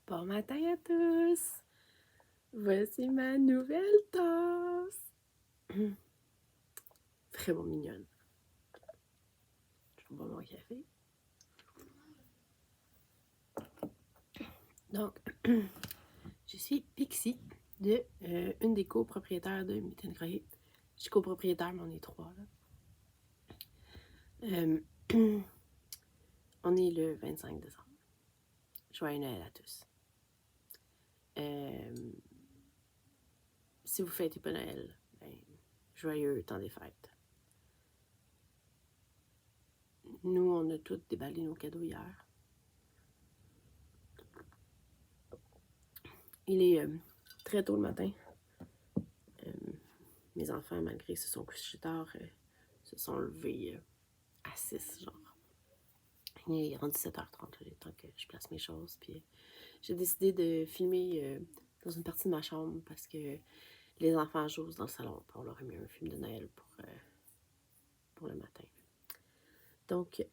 Bon matin à tous! Voici ma nouvelle tasse! Vraiment mignonne. Je vais boire mon café. Donc, je suis Pixie, une des copropriétaires de Meet and Greet. Je suis copropriétaire, mais on est trois. Là. On est le 25 décembre. Joyeux Noël à tous. Si vous fêtez pas Noël, ben, joyeux temps des fêtes. Nous, on a tous déballé nos cadeaux hier. Il est très tôt le matin. Mes enfants, malgré qu'ils se sont couchés tard, se sont levés à 6, genre. Il est rendu 7h30, le temps que je place mes choses. Puis j'ai décidé de filmer dans une partie de ma chambre parce que les enfants jouent dans le salon. Puis on leur a mis un film de Noël pour le matin. Donc,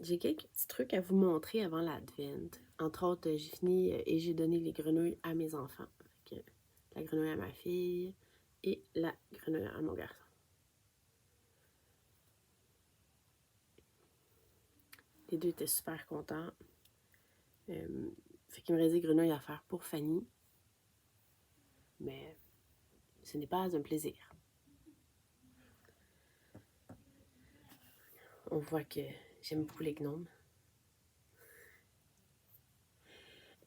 j'ai quelques petits trucs à vous montrer avant l'Advent. Entre autres, j'ai fini et j'ai donné les grenouilles à mes enfants. Donc, la grenouille à ma fille et la grenouille à mon garçon. Les deux étaient super contents. Fait qu'il me restait des grenouilles à faire pour Fanny. Mais ce n'est pas un plaisir. On voit que j'aime beaucoup les gnomes.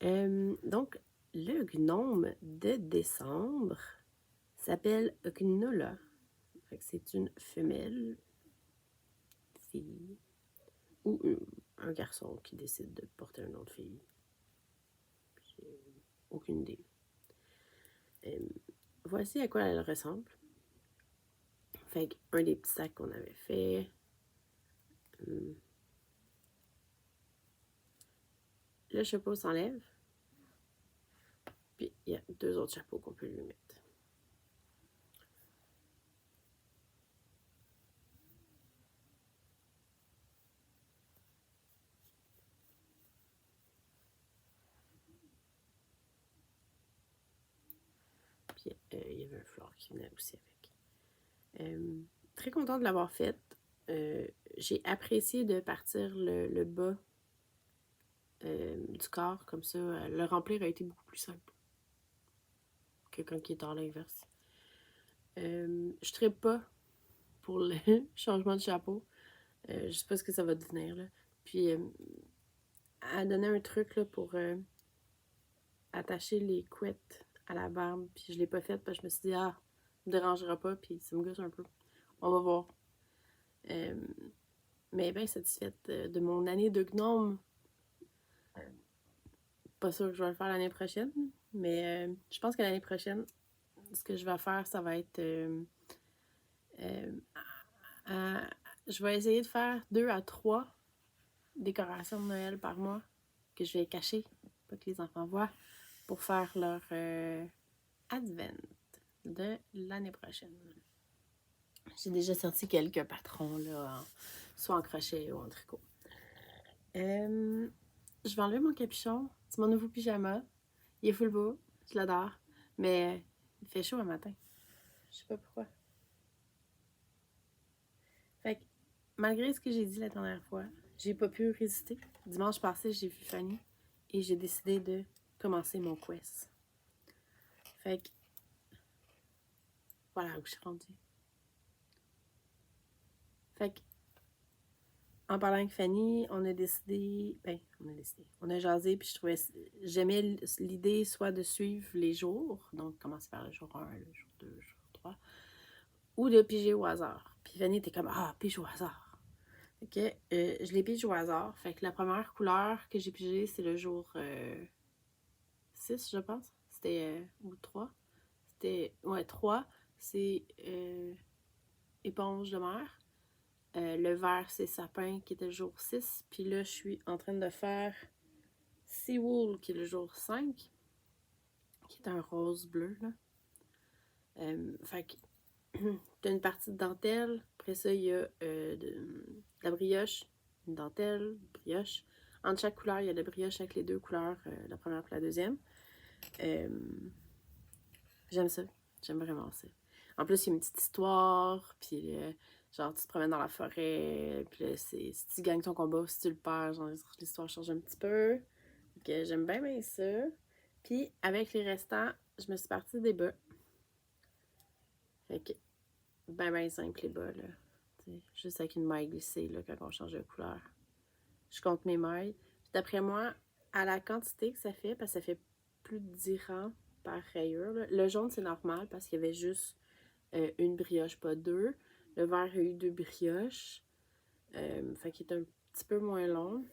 Donc, le gnome de décembre s'appelle Gnola. C'est une femelle, fille, ou un garçon qui décide de porter un nom de fille. J'ai aucune idée. Voici à quoi elle ressemble. Fait qu'un des petits sacs qu'on avait fait. Le chapeau s'enlève. Puis il y a deux autres chapeaux qu'on peut lui mettre. Puis il y avait un fleur qui venait aussi avec. Très contente de l'avoir faite. J'ai apprécié de partir le bas du corps comme ça. Le remplir a été beaucoup plus simple que quand il est en l'inverse. Je ne trippe pas pour le changement de chapeau. Je sais pas ce que ça va devenir. Là. Puis, elle donnait un truc là, pour attacher les couettes à la barbe. Puis, je l'ai pas fait parce que je me suis dit, ça me dérangera pas. Puis, ça me gosse un peu. On va voir. Mais bien satisfaite de mon année de gnome. Pas sûr que je vais le faire l'année prochaine. Mais je pense que l'année prochaine, ce que je vais faire, ça va être... je vais essayer de faire 2 à 3 décorations de Noël par mois que je vais cacher, pas que les enfants voient, pour faire leur Advent de l'année prochaine. J'ai déjà sorti quelques patrons, là, soit en crochet ou en tricot. Je vais enlever mon capuchon. C'est mon nouveau pyjama. Il est full beau. Je l'adore. Mais il fait chaud un matin. Je sais pas pourquoi. Fait que, malgré ce que j'ai dit la dernière fois, j'ai pas pu résister. Dimanche passé, j'ai vu Fanny et j'ai décidé de commencer mon quest. Fait que, voilà où je suis rendue. Fait que, en parlant avec Fanny, on a décidé, on a jasé, puis j'aimais l'idée soit de suivre les jours, donc commencer par le jour 1, le jour 2, le jour 3, ou de piger au hasard. Puis Fanny était comme, pige au hasard. Fait que, je les pige au hasard. Fait que la première couleur que j'ai pigée, c'est le jour 6, je pense. C'était, ou 3. C'était, 3, c'est éponge de mer. Le vert, c'est sapin, qui était le jour 6. Puis là, je suis en train de faire Seawool, qui est le jour 5, qui est un rose bleu, là. Fait que t'as une partie de dentelle. Après ça, il y a de la brioche, une dentelle, brioche. Entre chaque couleur, il y a de brioche avec les deux couleurs, la première et la deuxième. J'aime ça. J'aime vraiment ça. En plus, il y a une petite histoire, puis genre, tu te promènes dans la forêt, puis là, si tu gagnes ton combat ou si tu le perds, genre, l'histoire change un petit peu. Donc, j'aime bien ça. Puis, avec les restants, je me suis partie des bas. Fait que, ben simple les bas, là. T'sais, juste avec une maille glissée, là, quand on change de couleur. Je compte mes mailles. Puis d'après moi, à la quantité que ça fait, parce que ça fait plus de 10 rangs par rayure, là. Le jaune, c'est normal, parce qu'il y avait juste une brioche, pas deux. Le vert a eu deux brioches. Fait qu'il est un petit peu moins long.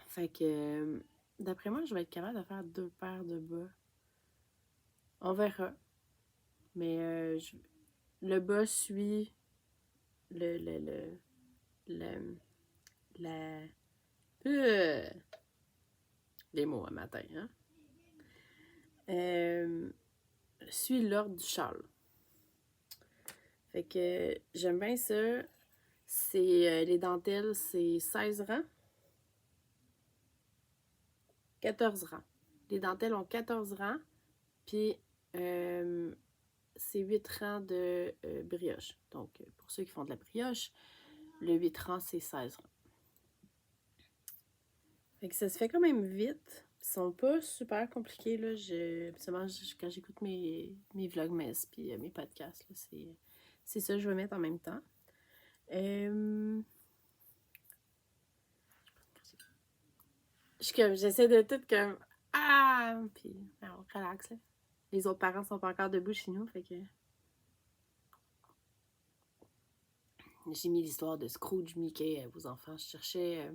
Fait que, d'après moi, je vais être capable de faire 2 paires de bas. On verra. Mais le bas suit le la les mots à matin, hein? Suit l'ordre du châle. Fait que j'aime bien ça. C'est les dentelles, c'est 16 rangs. 14 rangs. Les dentelles ont 14 rangs, puis c'est 8 rangs de brioche. Donc, pour ceux qui font de la brioche, le 8 rangs, c'est 16 rangs. Fait que ça se fait quand même vite. Ils sont pas super compliqués, là. Quand j'écoute mes vlogmas puis mes podcasts, là, c'est ça que je vais mettre en même temps. J'essaie de tout comme... Ah! Puis, on relaxe, là. Les autres parents sont pas encore debout chez nous, fait que... J'ai mis l'histoire de Scrooge Mickey à vos enfants. Je cherchais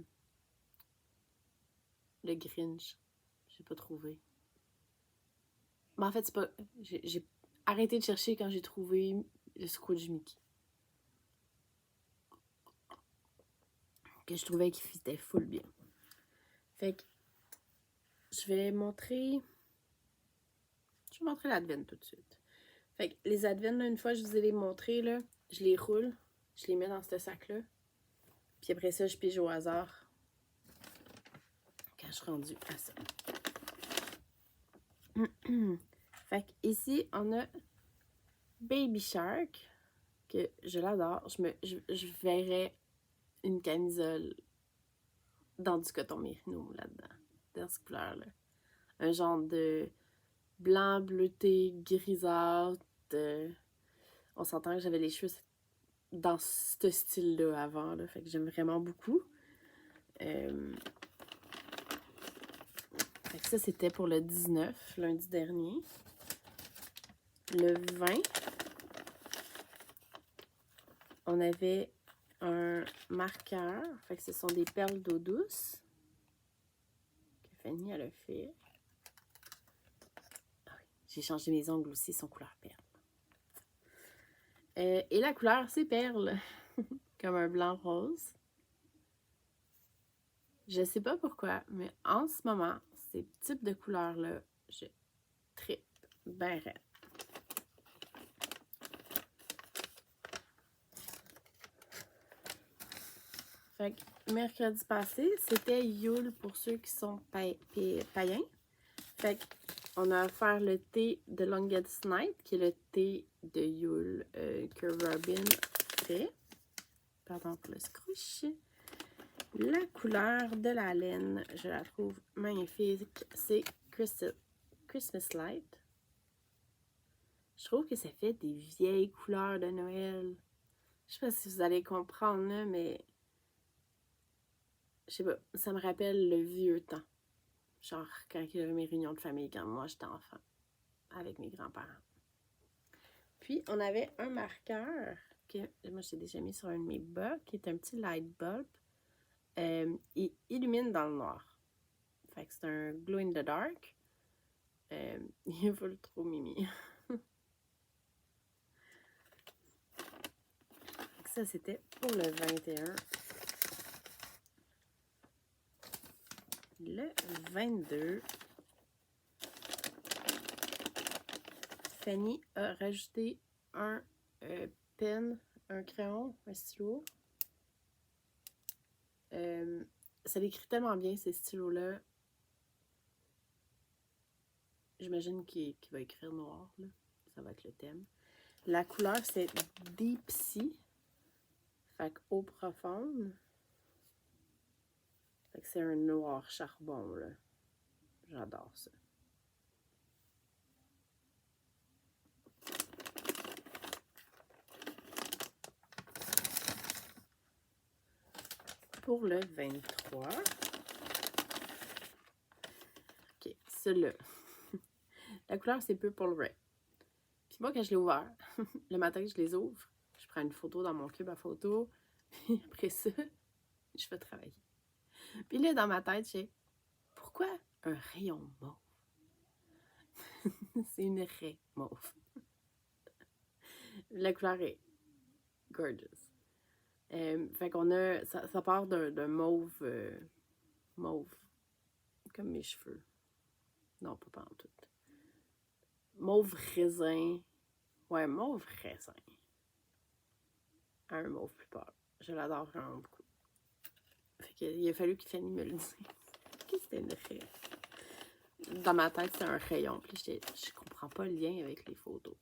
le Grinch. J'ai pas trouvé. Mais en fait, c'est pas... J'ai arrêté de chercher quand j'ai trouvé le Scrooge Mickey. Que je trouvais qu'il fitait full bien. Fait que je vais montrer l'advent tout de suite. Fait que les advents, là, une fois que je vous ai les montrés, là, je les roule, je les mets dans ce sac-là. Puis après ça, je pige au hasard quand je suis rendue à ça. Fait que ici, on a Baby Shark, que je l'adore. Je verrais une camisole dans du coton mérino là-dedans, dans cette couleur-là. Un genre de blanc, bleuté, grisâtre. On s'entend que j'avais les cheveux dans ce style-là avant, là, fait que j'aime vraiment beaucoup. Fait que ça, c'était pour le 19, lundi dernier. Le 20, on avait un marqueur. Fait que ce sont des perles d'eau douce que Fanny, elle a fait. Ah oui, j'ai changé mes ongles aussi, ils sont couleur perle. Et la couleur, c'est perle. Comme un blanc rose. Je sais pas pourquoi, mais en ce moment, ces types de couleurs-là, je trippe ben raide. Fait que mercredi passé, c'était Yule pour ceux qui sont païens. Fait qu'on a offert le thé de Longest Night, qui est le thé de Yule que Robin fait. Pardon pour le scrooge. La couleur de la laine, je la trouve magnifique. C'est Christmas Light. Je trouve que ça fait des vieilles couleurs de Noël. Je sais pas si vous allez comprendre, là, mais... Je sais pas, ça me rappelle le vieux temps. Genre, quand il y avait mes réunions de famille, quand moi j'étais enfant, avec mes grands-parents. Puis, on avait un marqueur que moi j'ai déjà mis sur un de mes bas, qui est un petit light bulb. Il illumine dans le noir. Fait que c'est un glow in the dark. Il vole trop mimi. Ça, c'était pour le 21. Le 22, Fanny a rajouté un pen, un crayon, un stylo. ça décrit tellement bien ces stylos-là. J'imagine qu'il va écrire noir, là. Ça va être le thème. La couleur, c'est Deep Sea. Fait que eau profonde. Fait que c'est un noir charbon, là. J'adore ça. Pour le 23. OK, celui-là. La couleur, c'est Purple Ray. Puis moi, quand je l'ai ouvert, le matin que je les ouvre, je prends une photo dans mon cube à photo. Puis après ça, je vais travailler. Puis là, dans ma tête, j'ai pourquoi un rayon mauve? C'est une raie mauve. La couleur est gorgeous. Fait qu'on a. Ça part d'un mauve. Mauve. Comme mes cheveux. Non, pas en tout. Mauve raisin. Ouais, mauve raisin. Un mauve plus pâle. Je l'adore vraiment beaucoup. Fait qu'il a fallu que Fanny me le dise. Qu'est-ce que c'était une raie? Dans ma tête, c'est un rayon. Puis je comprends pas le lien avec les photos.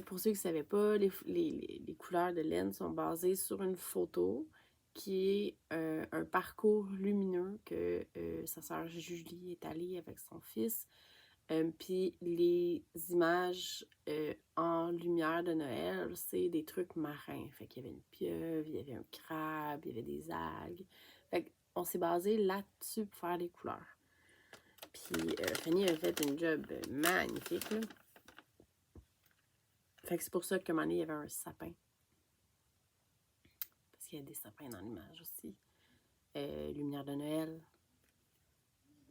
Pour ceux qui ne savaient pas, les couleurs de laine sont basées sur une photo qui est un parcours lumineux que sa sœur Julie est allée avec son fils. Puis les images en lumière de Noël, c'est des trucs marins. Fait qu'il y avait une pieuvre, il y avait un crabe, il y avait des algues. Fait qu'on s'est basé là-dessus pour faire les couleurs. Puis Fanny a fait une job magnifique, là. Fait que c'est pour ça qu'à un moment donné, il y avait un sapin. Parce qu'il y a des sapins dans l'image aussi. Lumière de Noël.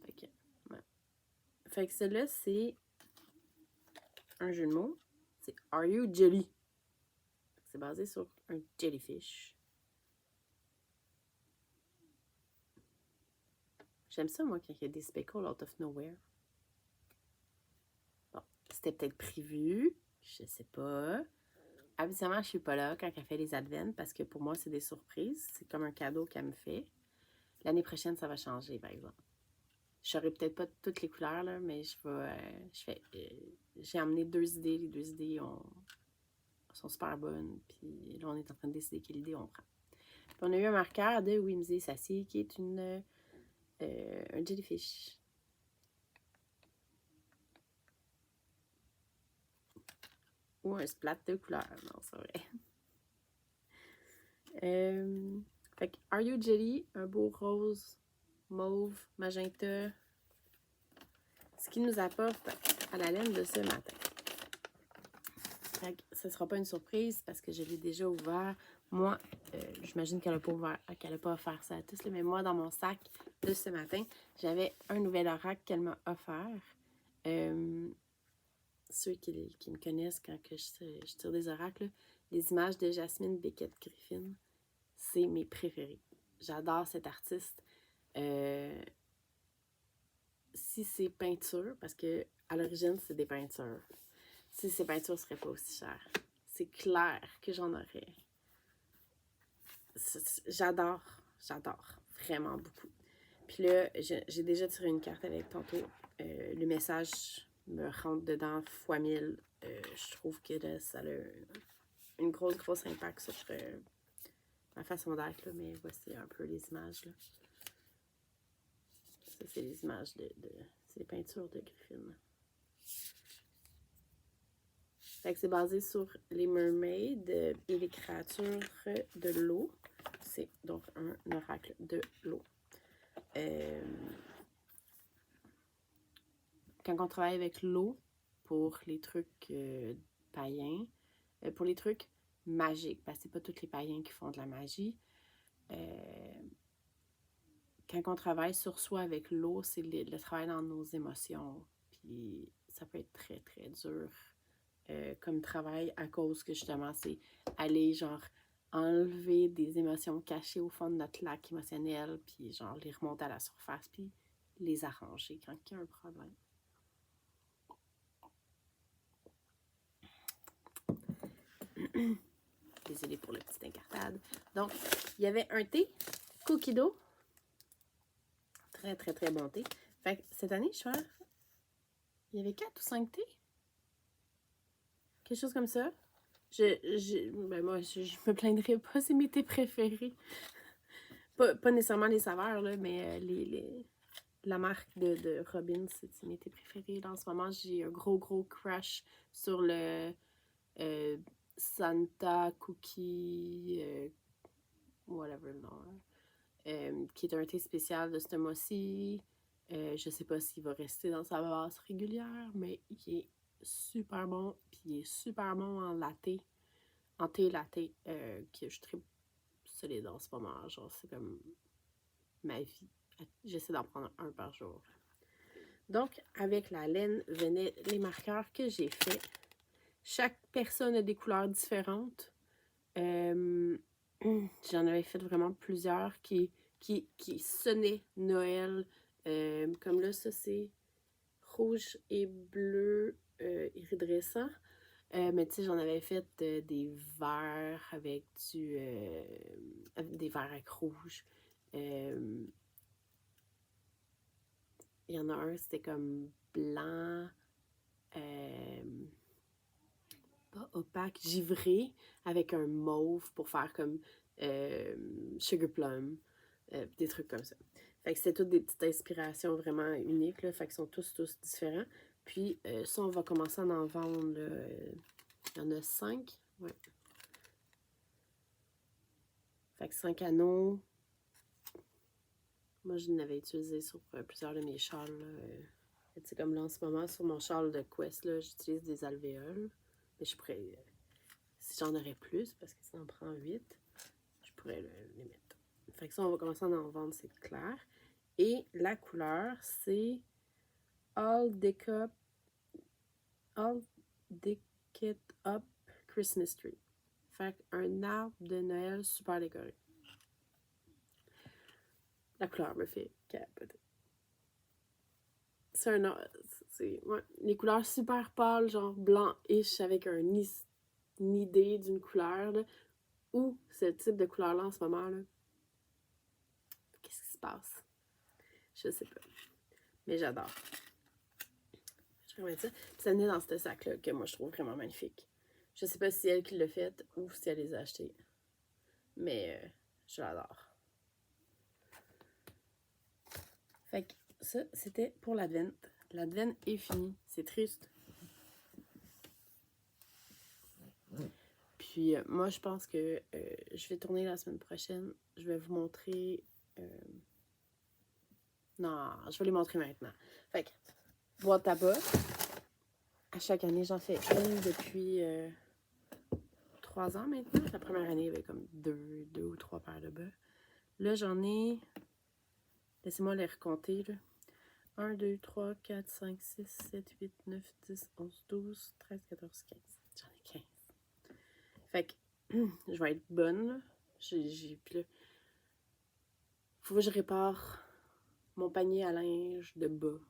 Fait que, ouais. Fait que celui-là, c'est un jeu de mots. C'est Are You Jelly? C'est basé sur un jellyfish. J'aime ça, moi, quand il y a des speckles out of nowhere. Bon, c'était peut-être prévu. Je sais pas. Habituellement, je suis pas là quand elle fait les advents parce que pour moi, c'est des surprises. C'est comme un cadeau qu'elle me fait. L'année prochaine, ça va changer, par exemple. Je n'aurai peut-être pas toutes les couleurs, là, mais j'ai emmené 2 idées. Les 2 idées sont super bonnes. Puis là, on est en train de décider quelle idée on prend. Puis on a eu un marqueur de Whimsy Sassy qui est un jellyfish. Ou un splat de couleurs. Non, c'est vrai. Fait que Are You Jelly? Un beau rose, mauve, magenta. Ce qui nous apporte à la laine de ce matin. Fait que ce ne sera pas une surprise parce que je l'ai déjà ouvert. Moi, j'imagine qu'elle n'a pas offert ça à tous, mais moi, dans mon sac de ce matin, j'avais un nouvel oracle qu'elle m'a offert. Ceux qui me connaissent quand que je tire des oracles, les images de Jasmine Beckett-Griffin, c'est mes préférés. J'adore cette artiste. Si c'est peinture, parce que à l'origine, c'est des peintures. Si ces peintures ne seraient pas aussi chères, c'est clair que j'en aurais. J'adore vraiment beaucoup. Puis là, j'ai déjà tiré une carte avec tantôt. Le message me rentre dedans fois 1000. Je trouve que là, ça a une grosse impact sur ma façon d'être, là, mais voici un peu les images, là. Ça, c'est les images c'est les peintures de Griffin. Fait que c'est basé sur les mermaids et les créatures de l'eau. C'est donc un oracle de l'eau. Quand on travaille avec l'eau pour les trucs païens, pour les trucs magiques, parce que c'est pas tous les païens qui font de la magie, quand on travaille sur soi avec l'eau, c'est le travail dans nos émotions. Puis ça peut être très, très dur comme travail à cause que justement, c'est aller genre enlever des émotions cachées au fond de notre lac émotionnel, puis genre les remonter à la surface, puis les arranger quand il y a un problème. Désolée pour le petit incartade. Donc, il y avait un thé, cookie dough. Très, très, très bon thé. Fait que cette année, je suis il y avait 4 ou 5 thés. Quelque chose comme ça. Ben moi, je me plaindrais pas, c'est mes thés préférés. Pas nécessairement les saveurs, là, mais la marque de Robin, c'est mes thés préférés. Là, en ce moment, j'ai un gros crush sur le Santa Cookie, whatever le nom, qui est un thé spécial de ce mois-ci. Je sais pas s'il va rester dans sa base régulière, mais il est super bon, puis il est super bon en thé latte, que je tripe solide en ce moment. Genre, c'est comme ma vie. J'essaie d'en prendre un par jour. Donc, avec la laine venaient les marqueurs que j'ai faits. Chaque personne a des couleurs différentes. J'en avais fait vraiment plusieurs qui sonnaient Noël. Comme là, ça c'est rouge et bleu iridescent. Mais tu sais, j'en avais fait des verts avec des verts avec rouge. Il y en a un, c'était comme blanc, pas opaque, givré, avec un mauve pour faire comme sugar plum, des trucs comme ça. Fait que c'est toutes des petites inspirations vraiment uniques, là, fait qu'ils sont tous différents. Puis ça, on va commencer à en vendre, là, il y en a 5, ouais. Fait que 5 anneaux. Moi, je l'avais utilisé sur plusieurs de mes châles. Tu sais, comme là, en ce moment, sur mon châle de Quest, là, j'utilise des alvéoles. Mais je pourrais, si j'en aurais plus, parce que ça en prend 8, je pourrais les mettre. Fait que ça, on va commencer à en vendre, c'est clair. Et la couleur, c'est All Decked Up Christmas Tree. Fait qu'un arbre de Noël super décoré. La couleur me fait capoter. C'est les couleurs super pâles, genre blanc-ish, avec une idée d'une couleur, là, ou ce type de couleur-là en ce moment, là. Qu'est-ce qui se passe? Je sais pas. Mais j'adore. Je vais remettre ça. Puis ça venait dans ce sac-là que moi je trouve vraiment magnifique. Je sais pas si c'est elle qui l'a fait ou si elle les a achetés. Mais je l'adore. Fait que ça, c'était pour l'Advent. L'Advent est fini. C'est triste. Puis moi, je pense que je vais tourner la semaine prochaine. Je vais vous montrer... Non, je vais les montrer maintenant. Fait que, boîte à bas. À chaque année, j'en fais une depuis 3 ans maintenant. La première année, il y avait comme 2 ou 3 paires de bas. Là, j'en ai... Laissez-moi les recompter, là. 1, 2, 3, 4, 5, 6, 7, 8, 9, 10, 11, 12, 13, 14, 15. J'en ai 15. Fait que je vais être bonne, là. Puis là, faut que je répare mon panier à linge de bas.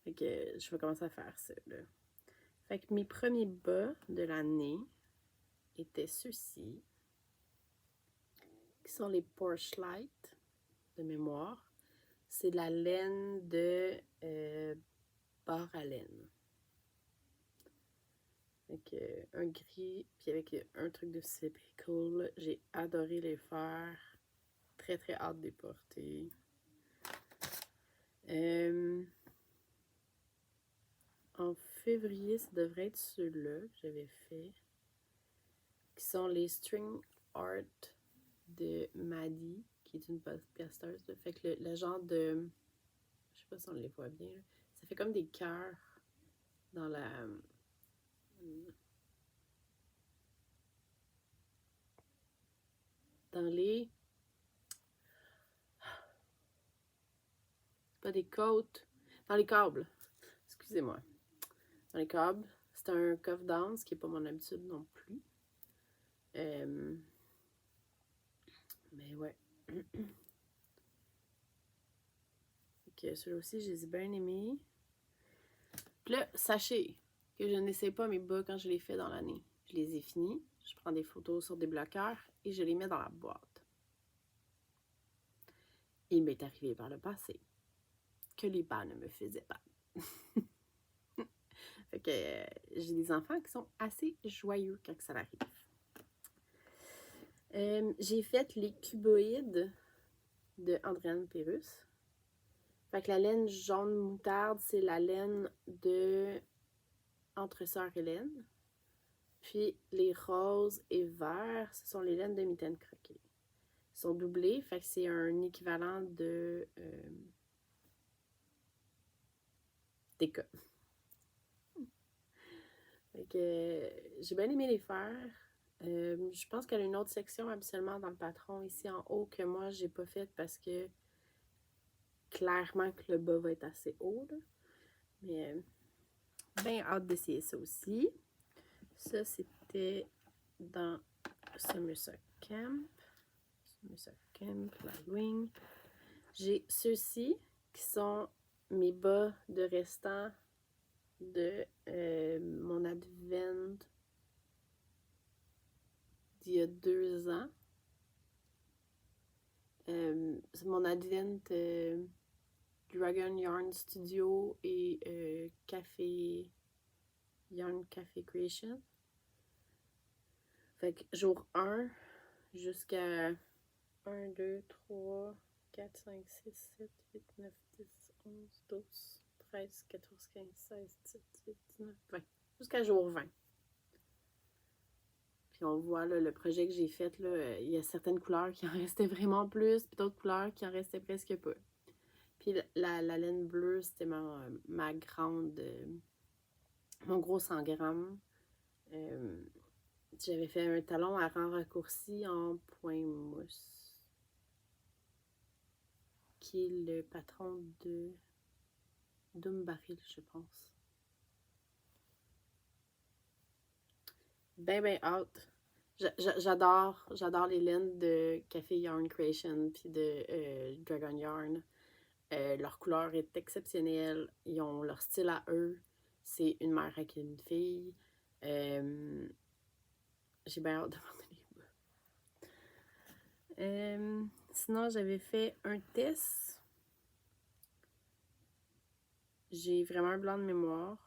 Fait que je vais commencer à faire ça, là. Fait que mes premiers bas de l'année étaient ceux-ci, qui sont les Porsche Light de mémoire. C'est de la laine de bar à laine. Avec un gris, puis avec un truc de slippery cool. J'ai adoré les faire. Très, très hâte de les porter. En février, ça devrait être ceux-là que j'avais fait. Qui sont les String Art de Maddie, qui est une podcasteuse. Fait que le genre de... Je sais pas si on les voit bien. Là. Ça fait comme des cœurs dans la... Dans les... Pas des côtes. Dans les câbles. Excusez-moi. Dans les câbles. C'est un cuff down, ce qui n'est pas mon habitude non plus. Mais ouais. Donc, celui-là aussi, je les ai bien aimés. Puis là, sachez que je n'essaie pas mes bas quand je les fais dans l'année. Je les ai finis. je prends des photos sur des bloqueurs et je les mets dans la boîte. Il m'est arrivé par le passé que les pas ne me faisaient pas. Fait que j'ai des enfants qui sont assez joyeux quand ça arrive. J'ai fait les cuboïdes de Andréane Pérusse. Fait que la laine jaune moutarde, c'est la laine de Entre Sœurs Hélène. Puis les roses et verts, ce sont les laines de Mitaine Croquée. Ils sont doublés, fait que c'est un équivalent de TK. Fait que j'ai bien aimé les faire. Je pense qu'elle a une autre section absolument dans le patron ici en haut que moi j'ai pas faite parce que clairement que le bas va être assez haut. Là. Mais bien hâte d'essayer ça aussi. Ça c'était dans Somerset Camp. Somerset Camp, la wing. J'ai ceux-ci qui sont mes bas de restant de mon advent d'il y a 2 ans. C'est mon advent Dragon Yarn Studio et Café Yarn Café Creation. Fait que jour 1 jusqu'à 1, 2, 3, 4, 5, 6, 7, 8, 9, 10, 11, 12, 13, 14, 15, 16, 17, 18, 19, 20. Jusqu'à jour 20. Puis on voit là, le projet que j'ai fait, là, il y a certaines couleurs qui en restaient vraiment plus, puis d'autres couleurs qui en restaient presque pas. Puis la laine bleue, c'était ma grande... mon gros 100 grammes. J'avais fait un talon à rang raccourci en point mousse, qui est le patron de Dumbaril, je pense. Ben hâte. J'adore les laines de Café Yarn Creation puis de Dragon Yarn. Leur couleur est exceptionnelle. Ils ont leur style à eux. C'est une mère avec une fille. J'ai bien hâte de voir les bas. Sinon, j'avais fait un test. J'ai vraiment un blanc de mémoire.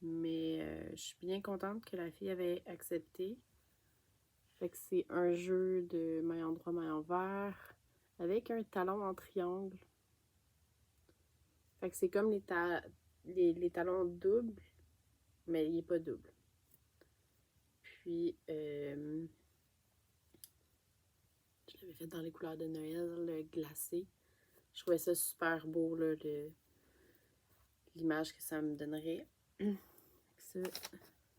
Mais je suis bien contente que la fille avait accepté. Fait que c'est un jeu de maillon droit, maillon vert avec un talon en triangle. Fait que c'est comme les talons doubles, mais il n'est pas double. Puis, je l'avais fait dans les couleurs de Noël, le glacé. Je trouvais ça super beau, là, l'image que ça me donnerait. Ça,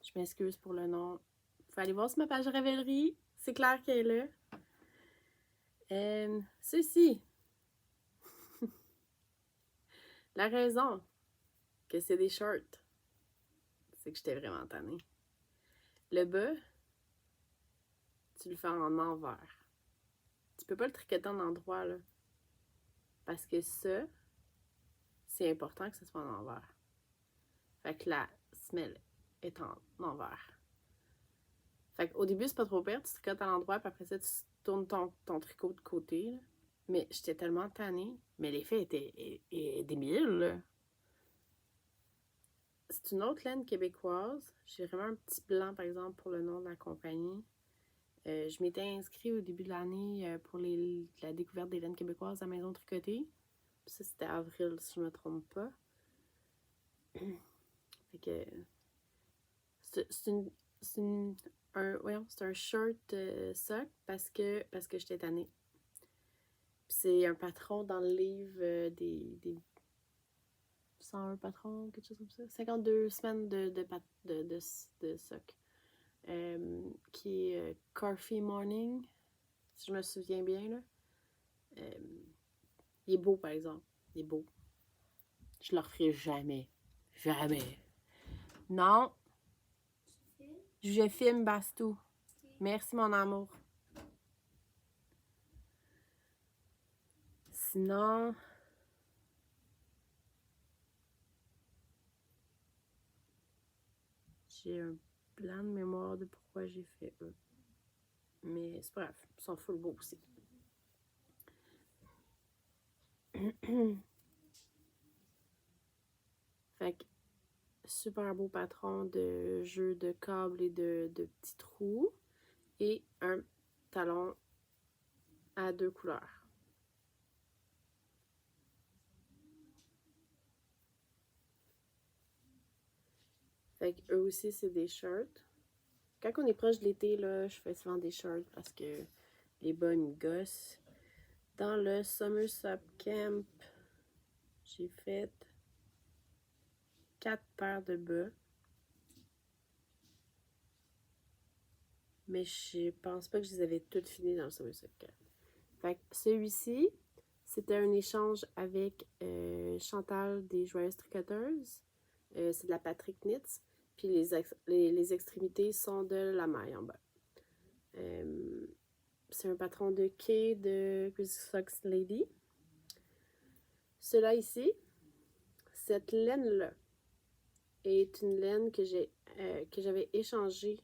je m'excuse pour le nom. Faut aller voir sur ma page Ravelry. C'est clair qu'elle est là. Ceci. La raison que c'est des shorts, c'est que j'étais vraiment tannée. Le bas, tu le fais en envers. Tu peux pas le tricoter en endroit, là. Parce que ça, c'est important que ce soit en envers. Fait que la semelle est en envers. Fait qu'au début, c'est pas trop pire, tu tricotes à l'endroit, puis après ça, tu tournes ton tricot de côté, là. Mais j'étais tellement tannée. Mais l'effet était débile, là. C'est une autre laine québécoise. J'ai vraiment un petit blanc, par exemple, pour le nom de la compagnie. Je m'étais inscrite au début de l'année pour la découverte des laines québécoises à Maison Tricotée. Puis ça, c'était avril, si je ne me trompe pas. Fait que... C'est un short sock parce que j'étais tannée. Puis c'est un patron dans le livre des 101 patrons, quelque chose comme ça. 52 semaines de sock. Qui est Coffee Morning, si je me souviens bien, là. Il est beau, par exemple. Il est beau. Je le referai jamais. Jamais. Non. Je filme, Bastou. Merci, mon amour. Sinon... j'ai un blanc de mémoire de pourquoi j'ai fait eux. Mais c'est pas grave, ils sont full beaux aussi. Fait que super beau patron de jeu de câbles et de petits trous. Et un talon à 2 couleurs. Fait que eux aussi, c'est des shirts. Quand on est proche de l'été, là, je fais souvent des shirts parce que les bas me gossent. Dans le Summer Sub Camp, j'ai fait 4 paires de bas. Mais je pense pas que je les avais toutes finies dans le Summer Sub Camp. Fait que celui-ci, c'était un échange avec Chantal des Joyeuses Tricoteuses. C'est de la Patrick Knits. Puis les extrémités sont de la maille en bas. C'est un patron de Kay de Crazy Socks Lady. Cela ici, cette laine-là, est une laine que j'avais échangée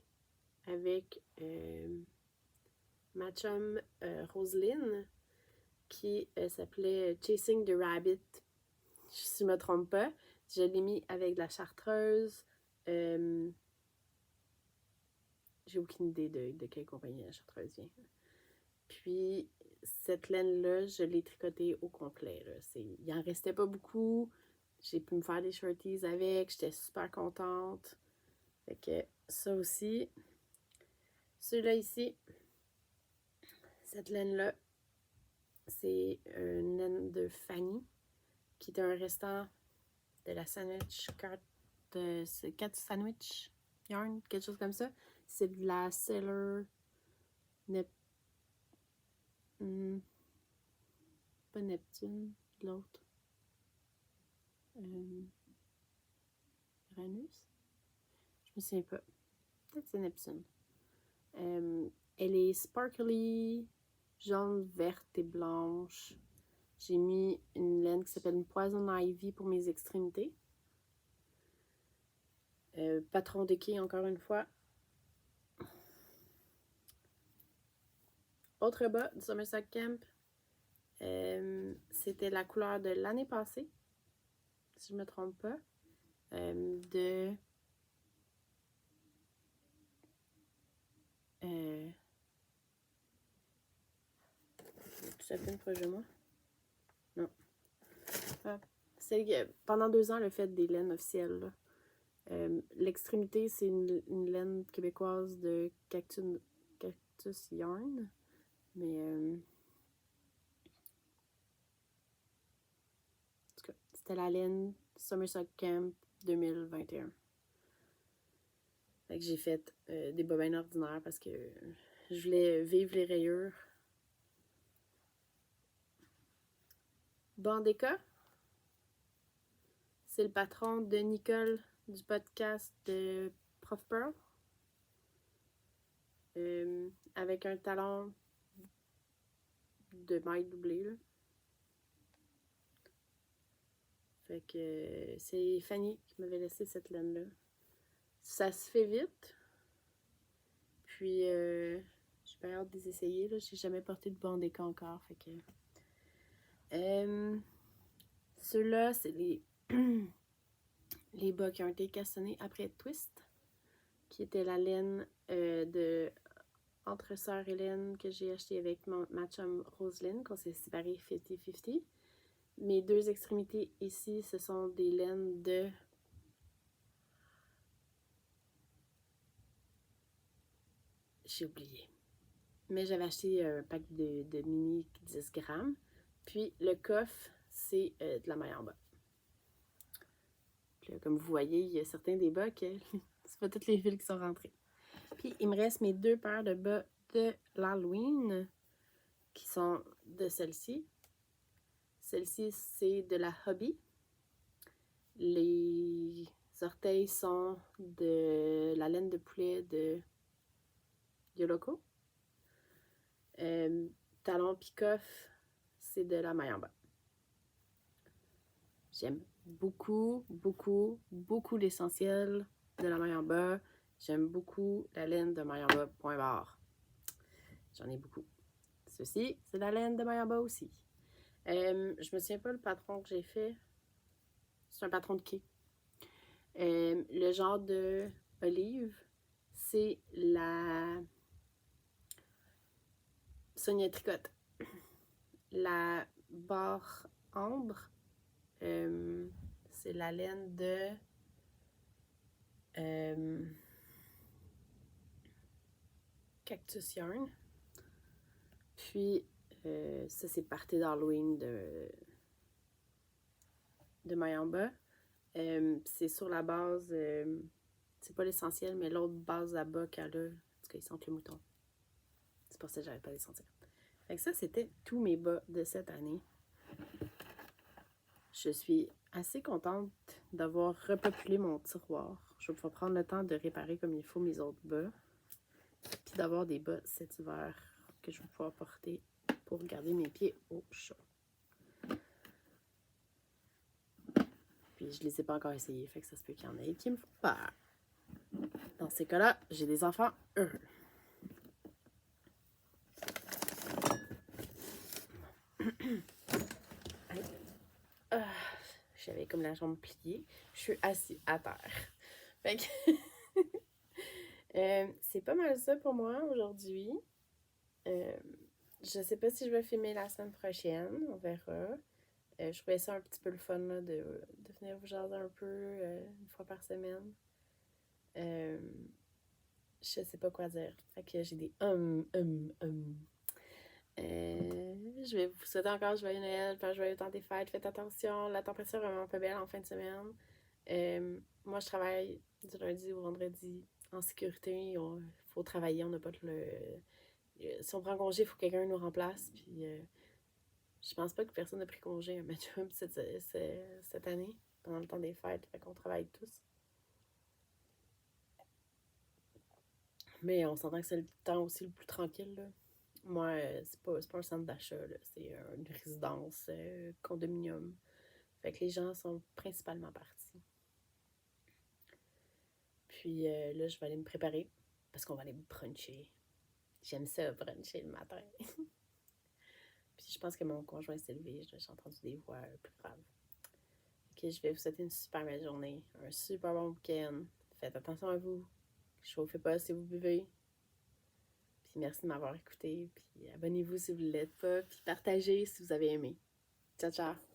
avec ma chum Roselyne, qui s'appelait Chasing the Rabbit, si je ne me trompe pas. Je l'ai mis avec de la chartreuse. J'ai aucune idée de quelle compagnie la chartreuse vient. Puis, cette laine-là, je l'ai tricotée au complet. Là. Il en restait pas beaucoup. J'ai pu me faire des shorties avec. J'étais super contente. Fait que ça aussi. Celui-là ici, cette laine-là, c'est une laine de Fanny, qui est un restant de la sandwich carte. C'est 4 sandwich yarn, quelque chose comme ça. C'est de la Sailor pas Neptune, l'autre. Uranus? Je me souviens pas. Peut-être c'est Neptune. Elle est sparkly, jaune, verte et blanche. J'ai mis une laine qui s'appelle une Poison Ivy pour mes extrémités. Patron de Kay, encore une fois. Autre bas du Somerset Camp. C'était la couleur de l'année passée, si je ne me trompe pas. De tout à fait proche de moi. Non. Pendant 2 ans, elle a fait des laines officielles. L'extrémité, c'est une laine québécoise de Cactus Yarn. Mais en tout cas, c'était la laine Somerset Camp 2021. Fait que j'ai fait des bobines ordinaires parce que je voulais vivre les rayures. Bandeka, c'est le patron de Nicole du podcast de Prof Pearl. Avec un talon de maille doublée. Là. Fait que c'est Fanny qui m'avait laissé cette laine-là. Ça se fait vite. Puis j'ai pas hâte de les essayer. J'ai jamais porté de bandéca encore. Fait que. Ceux-là, c'est les les bas qui ont été cassonnés après Twist, qui était la laine de Entre Sœurs Hélène que j'ai acheté avec ma chum Roselyne, qu'on s'est séparés 50-50. Mes 2 extrémités ici, ce sont des laines de j'ai oublié. Mais j'avais acheté un pack de mini 10 grammes. Puis le coffre, c'est de la maille en bas. Puis là, comme vous voyez, il y a certains des bas que c'est pas toutes les fils qui sont rentrées. Puis il me reste mes 2 paires de bas de l'Halloween qui sont de celle-ci. Celle-ci, c'est de la Hobby. Les orteils sont de la laine de poulet de Yoloco. Talon pick-off, c'est de la maille en bas. J'aime beaucoup, beaucoup, beaucoup l'essentiel de la maille en bas. J'aime beaucoup la laine de Mayamba, point barre. J'en ai beaucoup. Ceci, c'est la laine de Mayamba aussi. Je me souviens pas le patron que j'ai fait. C'est un patron de quai. Le genre de olive, c'est la Sonia Tricotte. La barre ambre, c'est la laine de Cactus Yarn. Puis, ça, c'est Party d'Halloween de Mayamba. C'est sur la base, c'est pas l'essentiel, mais l'autre base à bas qu'elle a. En tout cas, ils sentent le mouton. C'est pour ça que j'avais pas l'essentiel. Fait que ça, c'était tous mes bas de cette année. Je suis assez contente d'avoir repopulé mon tiroir. Je vais pouvoir prendre le temps de réparer comme il faut mes autres bas. Puis d'avoir des bas cet hiver que je vais pouvoir porter pour garder mes pieds au chaud. Puis je les ai pas encore essayés, fait que ça se peut qu'il y en ait qui me font peur. Dans ces cas-là, j'ai des enfants heureux. J'avais comme la jambe pliée. Je suis assise à terre. Fait que c'est pas mal ça pour moi aujourd'hui. Je sais pas si je vais filmer la semaine prochaine. On verra. Je trouvais ça un petit peu le fun là, de venir vous jaser un peu une fois par semaine. Je sais pas quoi dire. Fait que j'ai des je vais vous souhaiter encore joyeux Noël, joyeux temps des fêtes. Faites attention, la température est vraiment pas belle en fin de semaine. Moi, je travaille du lundi au vendredi en sécurité. Il faut travailler, on n'a pas si on prend congé, il faut que quelqu'un nous remplace. Puis, je pense pas que personne n'a pris congé à ma job cette année, pendant le temps des fêtes. Fait qu'on travaille tous. Mais on s'entend que c'est le temps aussi le plus tranquille, là. Moi, c'est pas un centre d'achat, c'est une résidence, condominium. Fait que les gens sont principalement partis. Puis là, je vais aller me préparer parce qu'on va aller bruncher. J'aime ça, bruncher le matin. Puis je pense que mon conjoint s'est levé, j'ai entendu des voix plus graves. Ok, je vais vous souhaiter une super belle journée, un super bon week-end. Faites attention à vous. Chauffez pas si vous buvez. Puis merci de m'avoir écouté. Puis abonnez-vous si vous ne l'êtes pas. Puis partagez si vous avez aimé. Ciao, ciao!